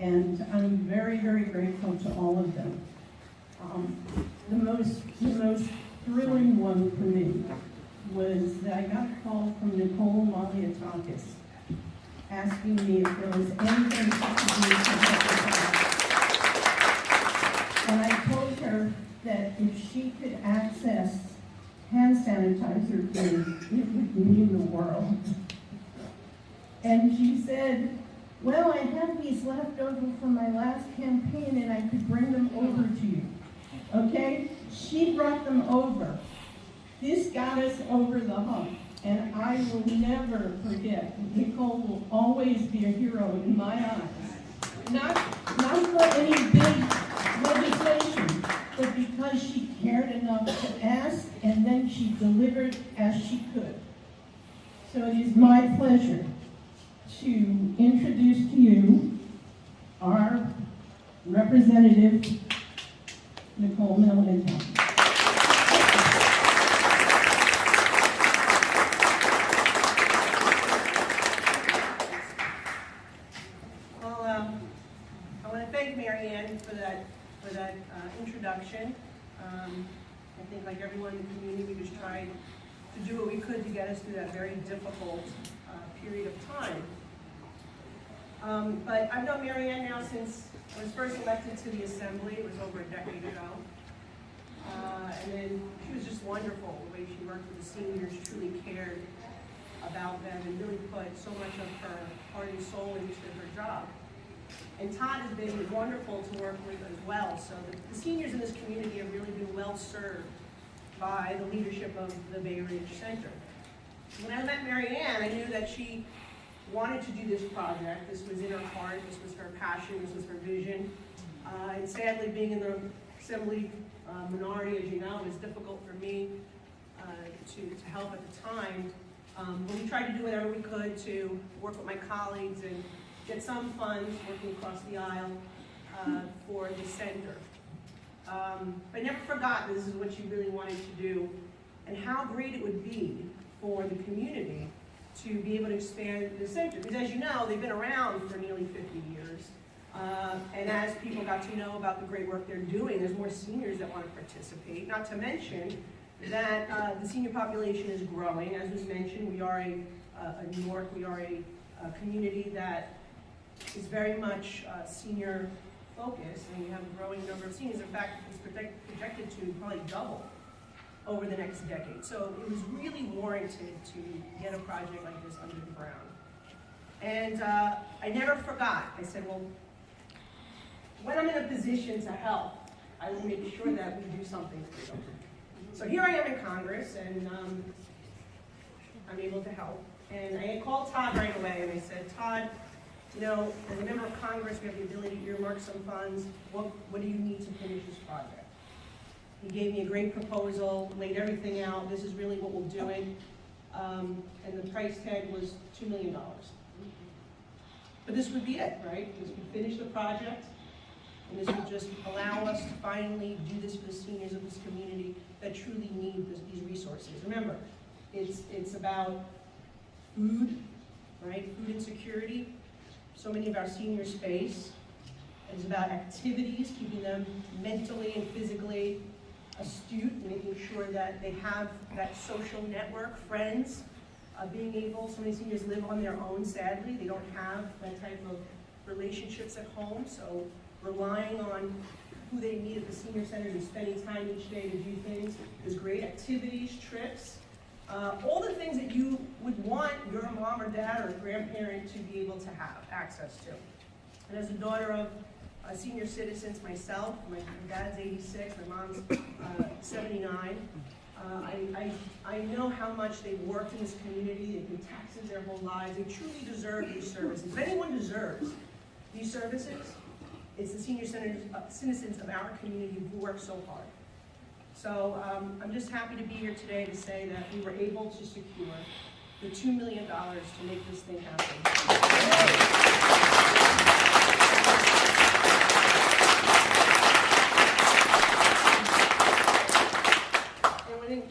And I'm very, very grateful to all of them. The most thrilling one for me was that I got a call from Malliotakis asking me if there was anything she could do to help us out. And I told her that if she could access hand sanitizer for me, it would mean the world. And she said, well, I have these left over from my last campaign and I could bring them over to you. Okay? She brought them over. This got us over the hump. And I will never forget. Nicole will always be a hero in my eyes. Not for any big legislation, but because she cared enough to ask and then she delivered as she could. So it is my pleasure to introduce to you our representative, Nicole Malliotakis. Well, I want to thank Mary Ann for that introduction. I think, like everyone in the community, we just tried to do what we could to get us through that very difficult period of time. But I've known Mary Ann now since I was first elected to the Assembly. It was over a decade ago. And then she was just wonderful, the way she worked with the seniors, truly cared about them and really put so much of her heart and soul into her job. And Todd has been wonderful to work with as well. So the seniors in this community have really been well served by the leadership of the Bay Ridge Center. When I met Mary Ann, I knew that she wanted to do this project. This was in her heart, this was her passion, this was her vision. And sadly, being in the Assembly minority, as you know, was difficult for me to help at the time. But we tried to do whatever we could to work with my colleagues and get some funds working across the aisle for the center. I never forgot that this is what she really wanted to do and how great it would be for the community to be able to expand the center. Because as you know, they've been around for nearly 50 years. And as people got to know about the great work they're doing, there's more seniors that want to participate. Not to mention that the senior population is growing. As was mentioned, we are New York, we are a community that is very much senior focused, and we have a growing number of seniors. In fact, it's projected to probably double over the next decade. So it was really warranted to get a project like this under the ground. And I never forgot. I said, well, when I'm in a position to help, I will make sure that we do something for them. So here I am in Congress, and I'm able to help. And I called Todd right away, and I said, Todd, you know, as a member of Congress, we have the ability to earmark some funds. What do you need to finish this project? He gave me a great proposal, laid everything out. This is really what we'll do it. And the price tag was $2 million. But this would be it, right? This would finish the project, and this would just allow us to finally do this for the seniors of this community that truly need these resources. Remember, it's about food, right? Food insecurity. So many of our seniors face. It's about activities, keeping them mentally and physically astute, making sure that they have that social network, friends, being able, so many seniors live on their own, sadly. They don't have that type of relationships at home, so relying on who they meet at the senior centers and spending time each day to do things. There's great activities, trips, all the things that you would want your mom or dad or grandparent to be able to have access to. And as a daughter of senior citizens myself, my dad's 86, my mom's 79, I know how much they've worked in this community. They've been taxes their whole lives. They truly deserve these services. If anyone deserves these services, it's the senior citizens of our community who work so hard. So I'm just happy to be here today to say that we were able to secure the $2 million to make this thing happen.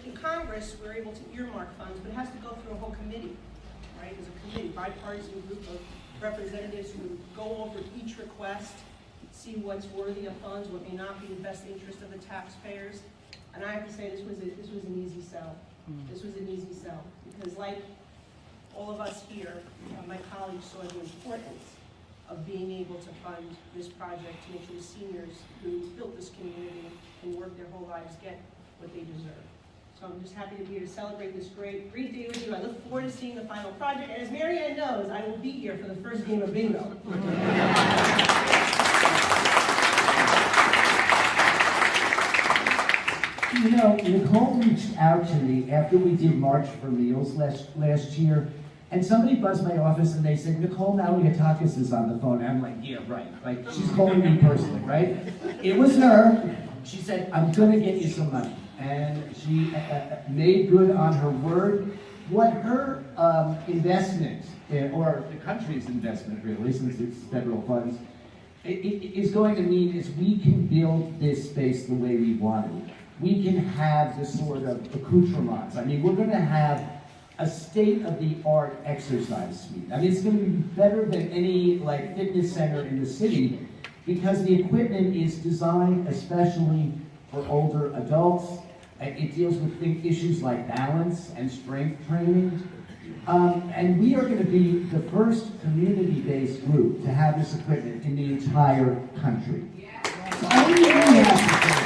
In Congress, we're able to earmark funds, but it has to go through a whole committee, right? There's a committee, bipartisan group of representatives who go over each request, see what's worthy of funds, what may not be in the best interest of the taxpayers. And I have to say, this was an easy sell. This was an easy sell, because like all of us here, my colleagues saw the importance of being able to fund this project to make sure the seniors who built this community and worked their whole lives get what they deserve. So I'm just happy to be here to celebrate this great day with you. I look forward to seeing the final project, and as Mary Ann knows, I will be here for the first game of bingo. You know, Nicole reached out to me after we did March for Meals last year, and somebody buzzed my office and they said, Nicole Malliotakis is on the phone. And I'm like, yeah, right. Like, she's calling me personally, right? It was her. She said, I'm gonna get you some money. And she made good on her word. What her investment, or the country's investment really, since it's federal funds, is going to mean is we can build this space the way we want it. We can have this sort of accoutrements. I mean, we're going to have a state-of-the-art exercise suite. I mean, it's going to be better than any like fitness center in the city because the equipment is designed especially for older adults. It deals with issues like balance and strength training. And we are going to be the first community-based group to have this equipment in the entire country. So all we have to do